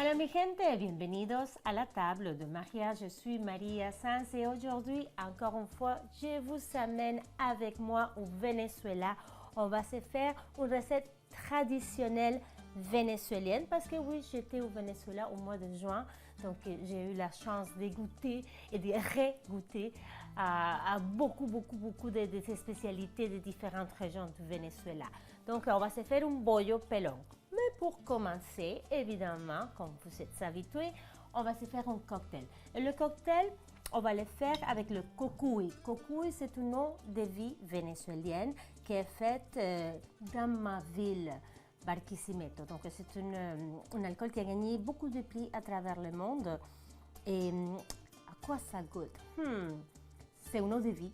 Hola mi gente, bienvenidos à la table de Maria. Je suis Maria Sanz et aujourd'hui, encore une fois, je vous amène avec moi au Venezuela. On va se faire une recette traditionnelle vénézuélienne parce que oui, j'étais au Venezuela au mois de juin, donc j'ai eu la chance de goûter et de re-goûter à beaucoup de ces spécialités de différentes régions du Venezuela. Donc on va se faire un bollo pelón. Mais pour commencer, évidemment, comme vous êtes habitués, on va se faire un cocktail. Et le cocktail, on va le faire avec le cocuy. Cocuy, c'est un nom de vie vénézuélienne qui est faite dans ma ville, Barquisimeto. Donc, c'est un alcool qui a gagné beaucoup de prix à travers le monde. Et à quoi ça goûte? C'est un eau de vie.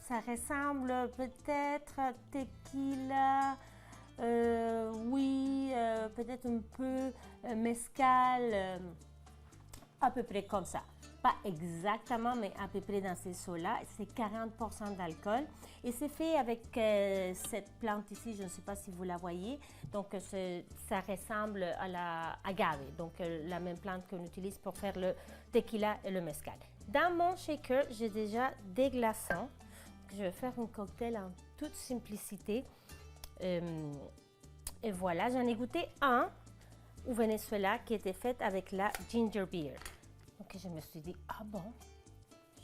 Ça ressemble peut-être à tequila, oui, peut-être un peu mezcal, à peu près comme ça. Pas exactement, mais à peu près dans ces eaux-là. C'est 40% d'alcool et c'est fait avec cette plante ici, je ne sais pas si vous la voyez. Donc, ça ressemble à la agave, donc la même plante qu'on utilise pour faire le tequila et le mezcal. Dans mon shaker, j'ai déjà des glaçons. Je vais faire un cocktail en toute simplicité. Et voilà, j'en ai goûté un au Venezuela qui était fait avec la ginger beer. Donc je me suis dit, ah bon,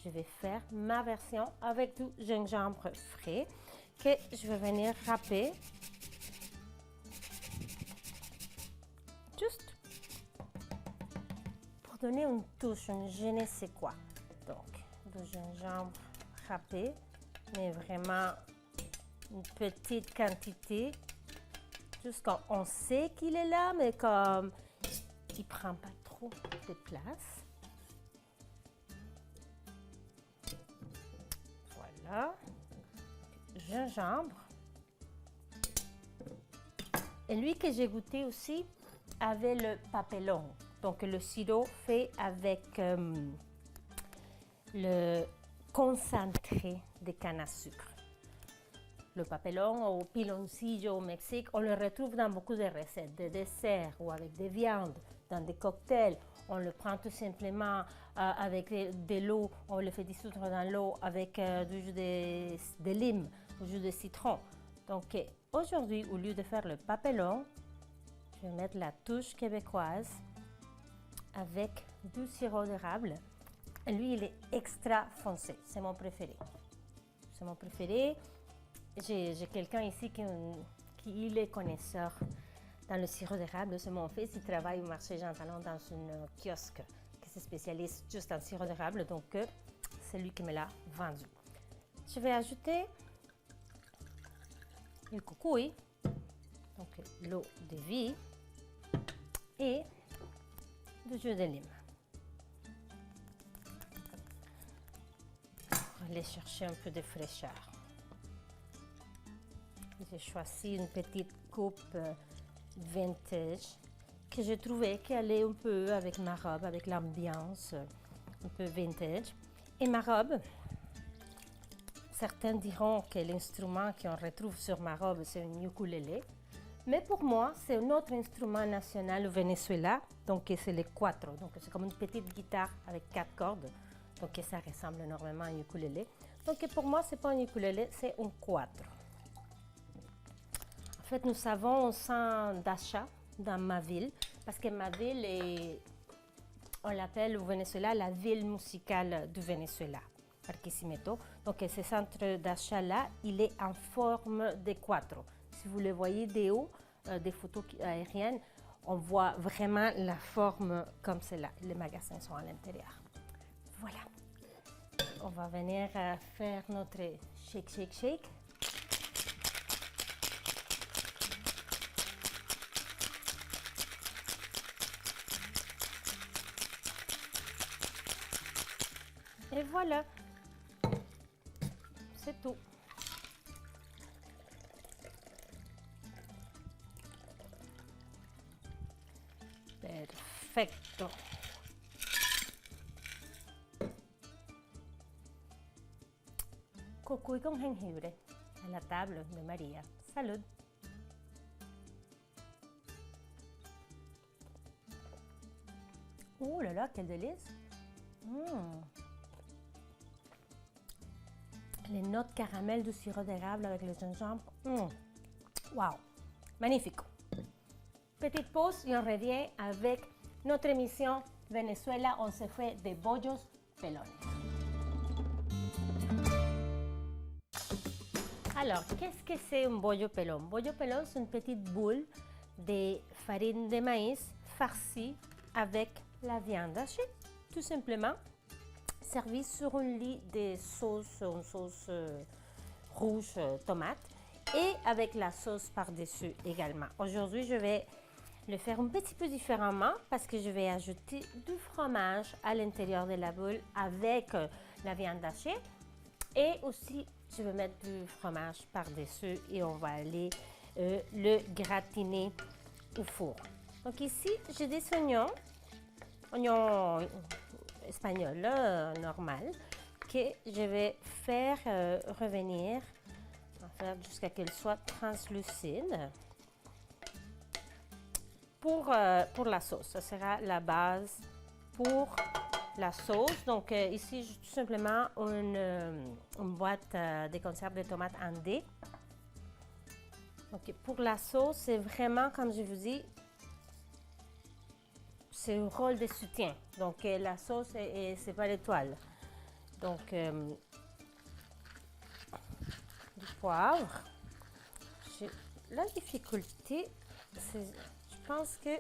je vais faire ma version avec du gingembre frais que je vais venir râper. Juste pour donner une touche, un je ne sais quoi. Donc, du gingembre râpé, mais vraiment une petite quantité, juste quand on sait qu'il est là, mais comme il prend pas trop de place. Voilà, gingembre. Et lui que j'ai goûté aussi avait le papelón, donc le sirop fait avec le concentré de canne à sucre. Le papelón ou piloncillo au Mexique, on le retrouve dans beaucoup de recettes, de desserts ou avec des viandes, dans des cocktails. On le prend tout simplement avec de l'eau, on le fait dissoudre dans l'eau avec du jus de lime, du jus de citron. Donc aujourd'hui, au lieu de faire le papelón, je vais mettre la touche québécoise avec du sirop d'érable. Lui, il est extra foncé, c'est mon préféré. C'est mon préféré. J'ai quelqu'un ici qui est connaisseur dans le sirop d'érable. C'est mon fils, il travaille au marché Jean Talon dans une kiosque qui se spécialise juste en sirop d'érable. Donc, c'est lui qui me l'a vendu. Je vais ajouter le cocuy, donc l'eau de vie et du jus de lime. Pour aller chercher un peu de fraîcheur. J'ai choisi une petite coupe vintage que je trouvais qu'elle allait un peu avec ma robe, avec l'ambiance un peu vintage. Et ma robe, certains diront que l'instrument qu'on retrouve sur ma robe, c'est un ukulélé. Mais pour moi, c'est un autre instrument national au Venezuela, donc c'est le cuatro. Donc c'est comme une petite guitare avec 4 cordes, donc ça ressemble énormément à un ukulélé. Donc pour moi, c'est pas un ukulélé, c'est un cuatro. En fait, nous avons un centre d'achat dans ma ville, parce que ma ville est, on l'appelle au Venezuela la ville musicale du Venezuela, Barquisimeto. Donc ce centre d'achat-là, il est en forme de cuatro. Si vous le voyez de haut, des photos aériennes, on voit vraiment la forme comme cela. Les magasins sont à l'intérieur. Voilà. On va venir faire notre shake. Et voilà, c'est tout. Perfecto. Cocuy con jengibre en la tabla de María. Salud. Oh là là, quel délice! Les notes caramel du sirop d'érable avec le gingembre. Wow! Magnifique! Petite pause et on revient avec notre émission Venezuela. On se fait des bollos pelones. Alors, qu'est-ce que c'est un bollo pelón? Bollo pelón, c'est une petite boule de farine de maïs farcie avec la viande hachée, tout simplement, servie sur un lit de sauce, une sauce rouge tomate et avec la sauce par-dessus également. Aujourd'hui, je vais le faire un petit peu différemment parce que je vais ajouter du fromage à l'intérieur de la boule avec la viande hachée et aussi je vais mettre du fromage par-dessus et on va aller le gratiner au four. Donc ici, j'ai des oignons espagnols, là, normal, que je vais faire revenir, en fait, jusqu'à qu'elles soient translucides. Pour la sauce, ça sera la base pour la sauce. Donc ici, j'ai tout simplement une boîte de conserve de tomates en dés. Donc pour la sauce, c'est vraiment, comme je vous dis, c'est un rôle de soutien. Donc la sauce, c'est pas l'étoile. Donc du poivre. La difficulté, c'est, je pense que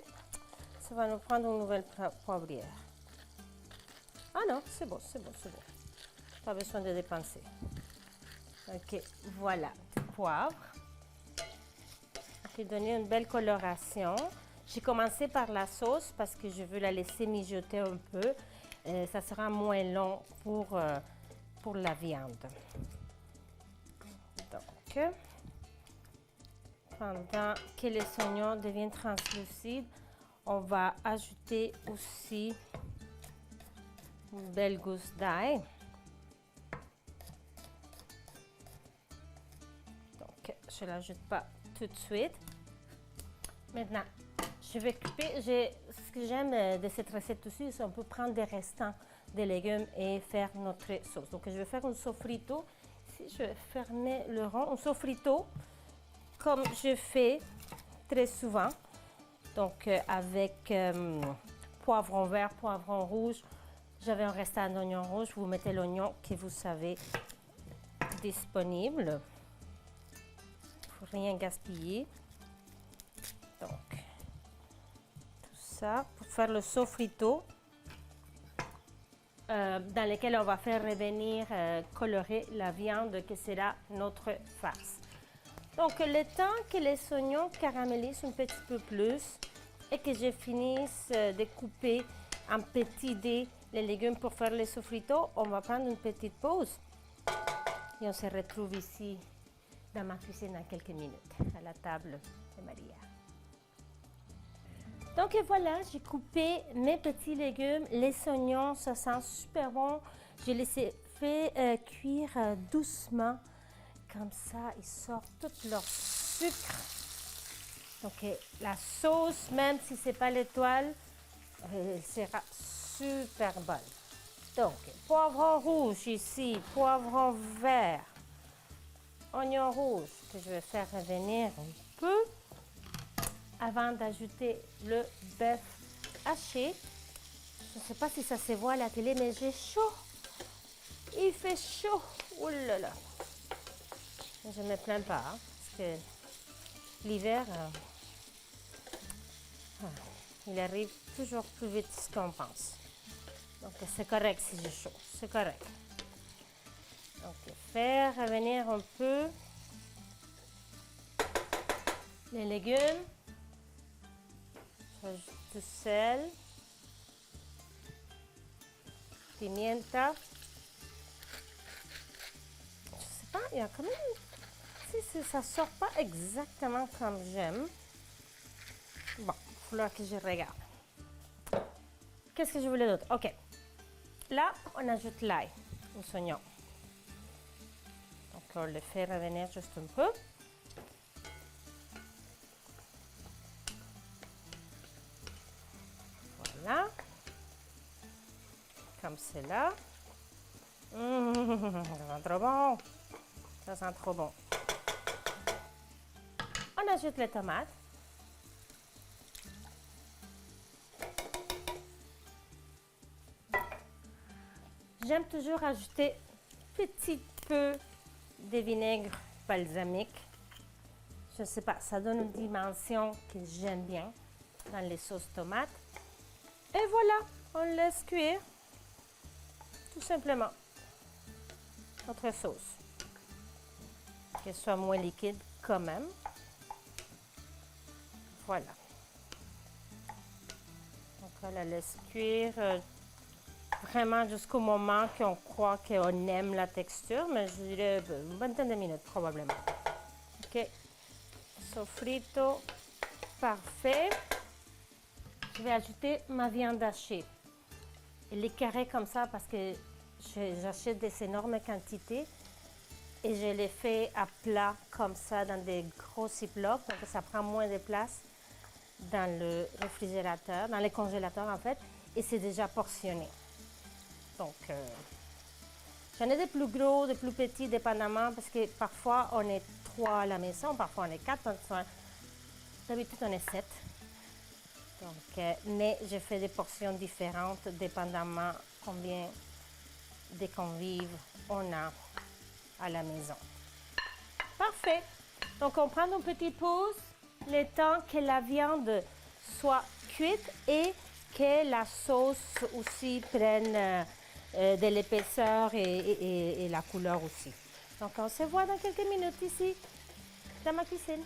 ça va nous prendre une nouvelle poivrière. Ah non, c'est bon, c'est bon, c'est bon. Pas besoin de dépenser. Ok, voilà, du poivre. J'ai donné une belle coloration. J'ai commencé par la sauce parce que je veux la laisser mijoter un peu. Ça sera moins long pour la viande. Donc, pendant que les oignons deviennent translucides, on va ajouter aussi une belle gousse d'ail. Donc, je ne l'ajoute pas tout de suite. Maintenant, je vais couper. Ce que j'aime de cette recette aussi, c'est qu'on peut prendre des restants des légumes et faire notre sauce. Donc, je vais faire un sofrito. Ici, je vais fermer le rond. Un sofrito, comme je fais très souvent. Donc, avec poivron vert, poivron rouge. J'avais un restant d'oignon rouge. Vous mettez l'oignon que vous savez disponible. Pour rien gaspiller. Donc, tout ça pour faire le sofrito dans lequel on va faire revenir, colorer la viande qui sera notre farce. Donc, le temps que les oignons caramélisent un petit peu plus et que je finisse de couper en petits dés les légumes pour faire le sofrito, on va prendre une petite pause et on se retrouve ici dans ma cuisine dans quelques minutes à la table de Maria. Donc voilà, j'ai coupé mes petits légumes, les oignons, ça sent super bon. Je les ai fait cuire doucement, comme ça ils sortent tout leur sucre. Donc la sauce, même si ce n'est pas l'étoile, elle sera super bonne. Donc poivron rouge ici, poivron vert, oignon rouge que je vais faire revenir un peu avant d'ajouter le bœuf haché. Je ne sais pas si ça se voit à la télé, mais j'ai chaud. Il fait chaud. Ouh là là. Je ne me plains pas, hein, parce que l'hiver, il arrive toujours plus vite que ce qu'on pense. Donc c'est correct si j'ai chaud, c'est correct. Donc faire revenir un peu les légumes. J'ajoute du sel, pimienta. Je sais pas, il y a quand même, si ça sort pas exactement comme j'aime. Bon, il va falloir que je regarde. Qu'est-ce que je voulais d'autre? Ok. Là, on ajoute l'ail aux oignons. Donc, on le fait revenir juste un peu. Voilà. comme cela. Ça sent trop bon. Ça sent trop bon. On ajoute les tomates. J'aime toujours ajouter un petit peu de vinaigre balsamique. Je ne sais pas, ça donne une dimension que j'aime bien dans les sauces tomates. Et voilà, on laisse cuire tout simplement notre sauce. Qu'elle soit moins liquide quand même. Voilà. Donc on la laisse cuire vraiment jusqu'au moment qu'on croit qu'on aime la texture, mais je dirais une vingtaine de minutes probablement. Ok, sofrito, parfait. Je vais ajouter ma viande hachée. Elle est carrée comme ça parce que j'achète des énormes quantités et je les fais à plat comme ça dans des gros ziplocs, donc ça prend moins de place dans le réfrigérateur, dans le congélateur en fait, et c'est déjà portionné. Donc, j'en ai des plus gros, des plus petits, dépendamment, parce que parfois on est 3 à la maison, parfois on est 4, d'habitude on est 7. Donc, mais je fais des portions différentes, dépendamment combien de convives on a à la maison. Parfait. Donc, on prend une petite pause, le temps que la viande soit cuite et que la sauce aussi prenne de l'épaisseur et la couleur aussi. Donc, on se voit dans quelques minutes ici, dans ma cuisine.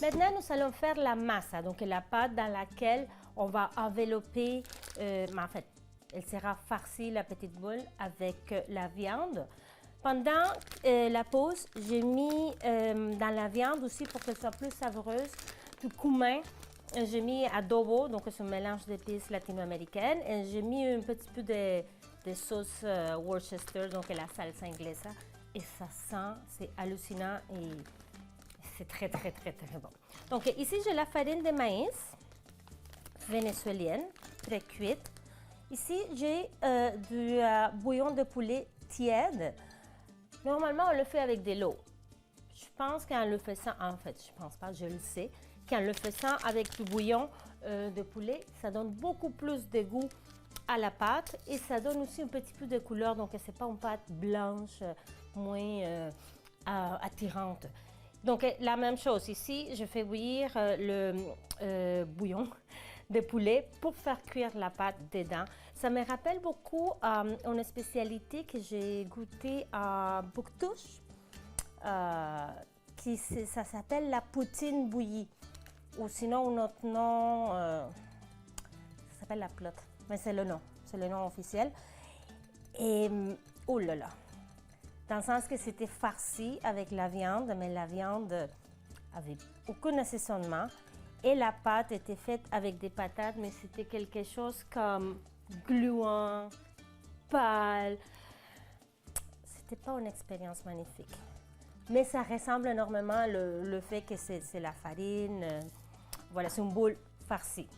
Maintenant, nous allons faire la massa, donc la pâte dans laquelle on va envelopper, en fait, elle sera farcie, la petite boule, avec la viande. Pendant la pause, j'ai mis dans la viande aussi, pour qu'elle soit plus savoureuse, du cumin. J'ai mis adobo, donc c'est un mélange d'épices latino-américaines. Et j'ai mis un petit peu de sauce Worcester, donc la salsa anglaise. Et ça sent, c'est hallucinant et c'est très, très, très, très bon. Donc ici, j'ai la farine de maïs vénézuélienne, pré-cuite. Ici, j'ai du bouillon de poulet tiède. Normalement, on le fait avec de l'eau. Je pense qu'en le faisant, en fait, je pense pas, je le sais, qu'en le faisant avec du bouillon de poulet, ça donne beaucoup plus de goût à la pâte et ça donne aussi un petit peu de couleur, donc c'est pas une pâte blanche, moins attirante. Donc, la même chose ici, je fais bouillir le bouillon de poulet pour faire cuire la pâte dedans. Ça me rappelle beaucoup une spécialité que j'ai goûtée à Bouctouche, ça s'appelle la poutine bouillie. Ou sinon, un autre nom, ça s'appelle la plotte, mais c'est le nom officiel. Et, oh là là! Dans le sens que c'était farci avec la viande, mais la viande avait aucun assaisonnement. Et la pâte était faite avec des patates, mais c'était quelque chose comme gluant, pâle. C'était pas une expérience magnifique. Mais ça ressemble énormément le fait que c'est la farine. Voilà, c'est une boule farcie.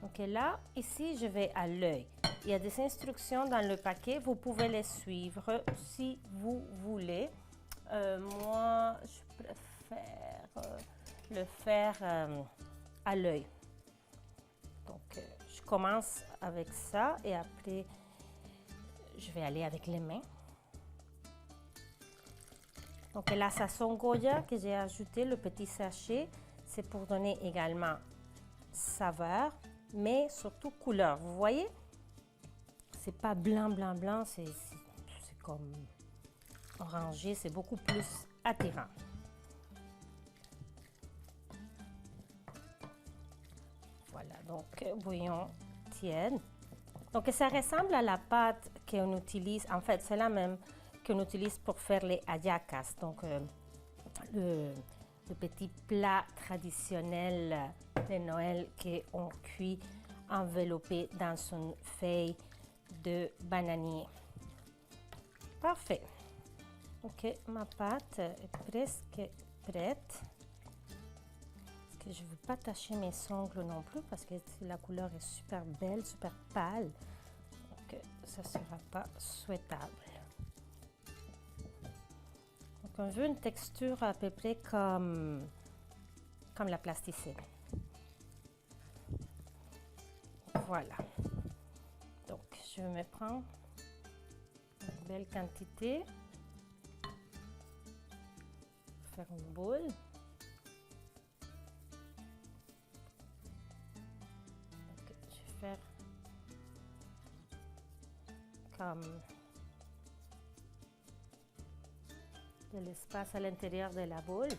Donc là, ici, je vais à l'œil. Il y a des instructions dans le paquet, vous pouvez les suivre si vous voulez. Moi, je préfère le faire à l'œil. Donc, je commence avec ça et après, je vais aller avec les mains. Donc, la sazon Goya que j'ai ajouté, le petit sachet, c'est pour donner également saveur, mais surtout couleur. Vous voyez? C'est pas blanc, blanc, blanc, c'est comme orangé, c'est beaucoup plus attirant. Voilà, donc bouillon tiède. Donc ça ressemble à la pâte qu'on utilise, en fait c'est la même qu'on utilise pour faire les hallacas, donc le petit plat traditionnel de Noël qu'on cuit enveloppé dans une feuille de bananier. Parfait. Ok, ma pâte est presque prête. que je ne veux pas tacher mes ongles non plus parce que la couleur est super belle, super pâle. Donc, ça ne sera pas souhaitable. Donc, on veut une texture à peu près comme la plasticine. Voilà. Donc, je vais me prendre une belle quantité. Faire une boule. Donc, je vais faire comme de l'espace à l'intérieur de la boule.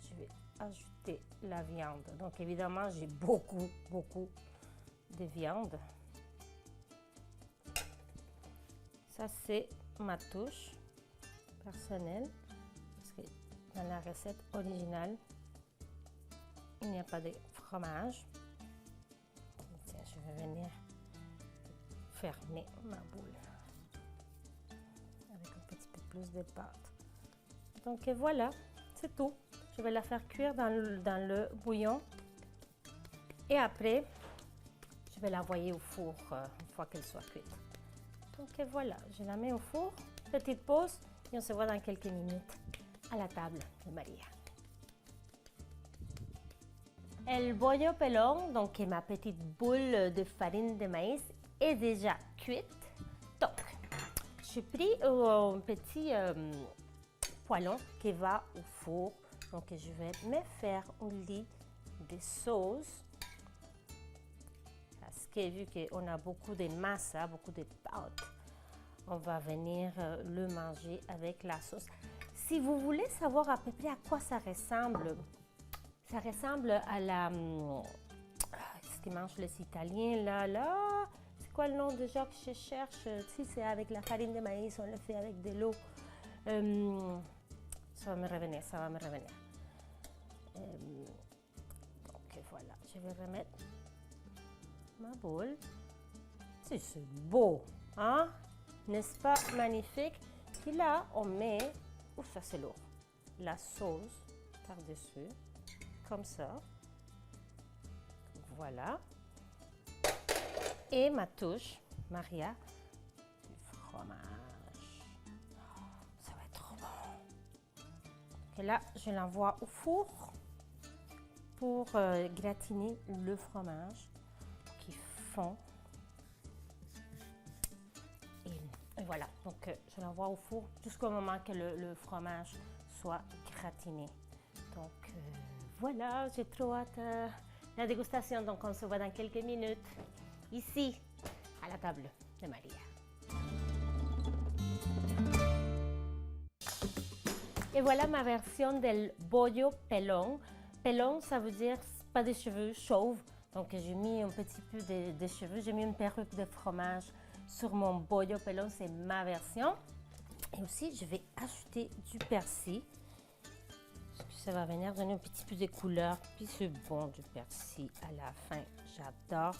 Je vais ajouter la viande. Donc, évidemment, j'ai beaucoup de viande. Ça, c'est ma touche personnelle. Parce que dans la recette originale, il n'y a pas de fromage. Tiens, je vais venir fermer ma boule avec un petit peu plus de pâte. Donc voilà, c'est tout. Je vais la faire cuire dans le bouillon et après, je vais l'envoyer au four une fois qu'elle soit cuite. Donc voilà, je la mets au four, petite pause et on se voit dans quelques minutes à la table de Maria. El bollo pelón, donc ma petite boule de farine de maïs, est déjà cuite. Donc, j'ai pris un petit poêlon qui va au four. Donc, je vais me faire un lit de sauce. Parce que vu qu'on a beaucoup de massa, beaucoup de pâte, on va venir le manger avec la sauce. Si vous voulez savoir à peu près à quoi ça ressemble à la... ce qu'ils mangent les Italiens, là. C'est quoi le nom déjà que je cherche? Si c'est avec la farine de maïs, on le fait avec de l'eau. Ça va me revenir. Donc voilà, je vais remettre ma boule. C'est beau, hein? N'est-ce pas magnifique? Puis là, on met... Ouf, ça c'est lourd. La sauce par-dessus, comme ça. Voilà. Et ma touche, Maria, du fromage. Oh, ça va être trop bon. Et là, je l'envoie au four pour gratiner le fromage qui fond. Et voilà, donc je l'envoie au four jusqu'au moment que le fromage soit gratiné. Donc voilà, j'ai trop hâte à la dégustation. Donc on se voit dans quelques minutes ici à la table de Maria. Et voilà ma version del bollo pelón. Pelón, ça veut dire pas de cheveux, chauve. Donc j'ai mis un petit peu de cheveux, j'ai mis une perruque de fromage sur mon bollo pelón, c'est ma version. Et aussi, je vais ajouter du persil. Parce que ça va venir donner un petit peu de couleur. Puis c'est bon du persil à la fin. J'adore.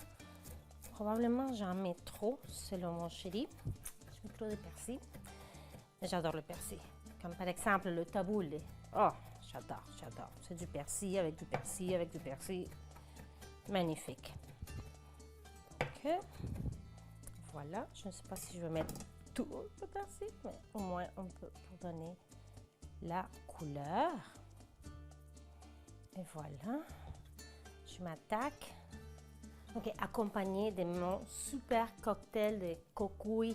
Probablement, j'en mets trop, selon mon chéri. Je mets trop de persil. Mais j'adore le persil. Comme par exemple le taboulé. Oh, j'adore. C'est du persil avec du persil avec du persil. Magnifique. Ok. Voilà, je ne sais pas si je vais mettre tout le persil, mais au moins un peu pour donner la couleur. Et voilà, je m'attaque. Ok, accompagné de mon super cocktail de cocuy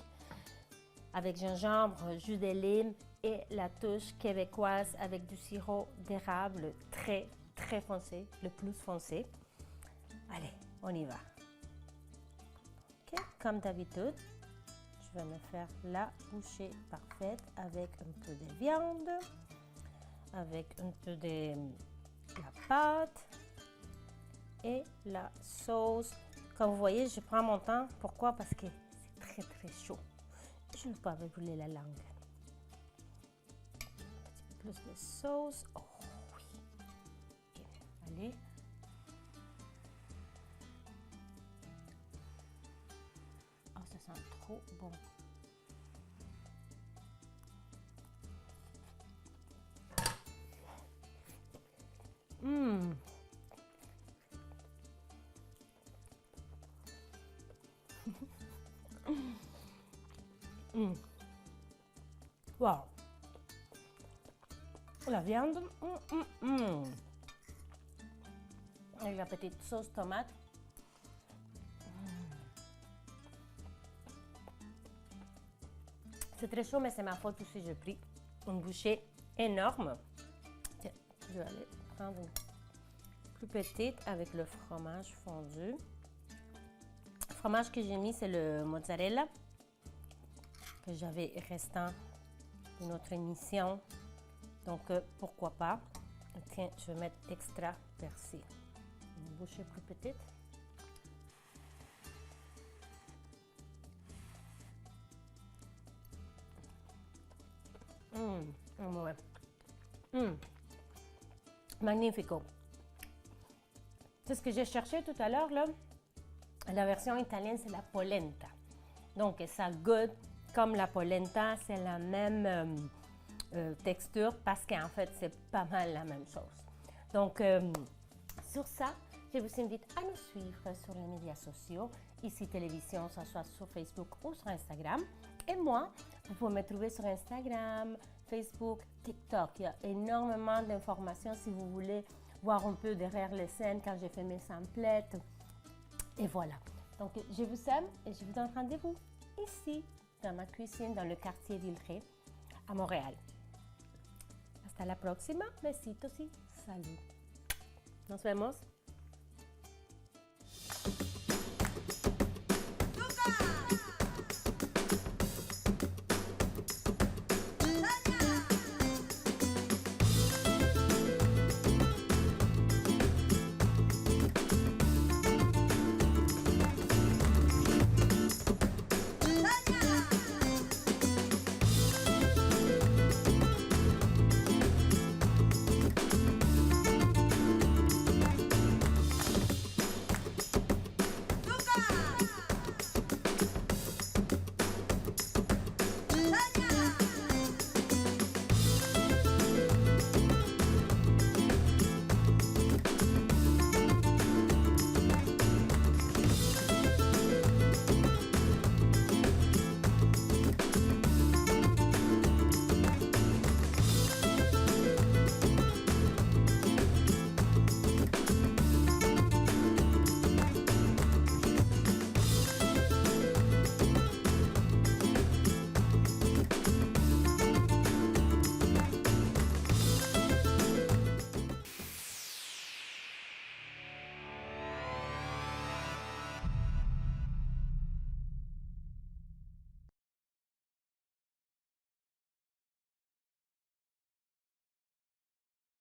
avec gingembre, jus de lime et la touche québécoise avec du sirop d'érable très foncé, le plus foncé. Allez, on y va. Okay. Comme d'habitude, je vais me faire la bouchée parfaite avec un peu de viande, avec un peu de la pâte et la sauce. Comme vous voyez, je prends mon temps. Pourquoi? Parce que c'est très chaud. Je ne veux pas me brûler la langue. Un petit peu plus de sauce. Oh oui. Okay. Allez. Ça sent trop bon. Wow! La viande, avec la petite sauce tomate. C'est très chaud, mais c'est ma faute aussi. J'ai pris une bouchée énorme. Tiens, je vais aller prendre une plus petite avec le fromage fondu. Le fromage que j'ai mis, c'est le mozzarella que j'avais restant de notre émission. Donc, pourquoi pas. Tiens, je vais mettre extra persil. Une bouchée plus petite. Ouais. Magnifico. C'est ce que j'ai cherché tout à l'heure, là. La version italienne, c'est la polenta. Donc, ça goûte comme la polenta, c'est la même texture parce qu'en fait, c'est pas mal la même chose. Donc, sur ça, je vous invite à nous suivre sur les médias sociaux, ici télévision, que ce soit sur Facebook ou sur Instagram. Et moi, vous pouvez me trouver sur Instagram, Facebook, TikTok. Il y a énormément d'informations si vous voulez voir un peu derrière les scènes quand j'ai fait mes samplettes. Et voilà. Donc, je vous aime et je vous donne rendez-vous ici, dans ma cuisine, dans le quartier Villeray, à Montréal. Hasta la próxima. Besitos y salud. Nos vemos.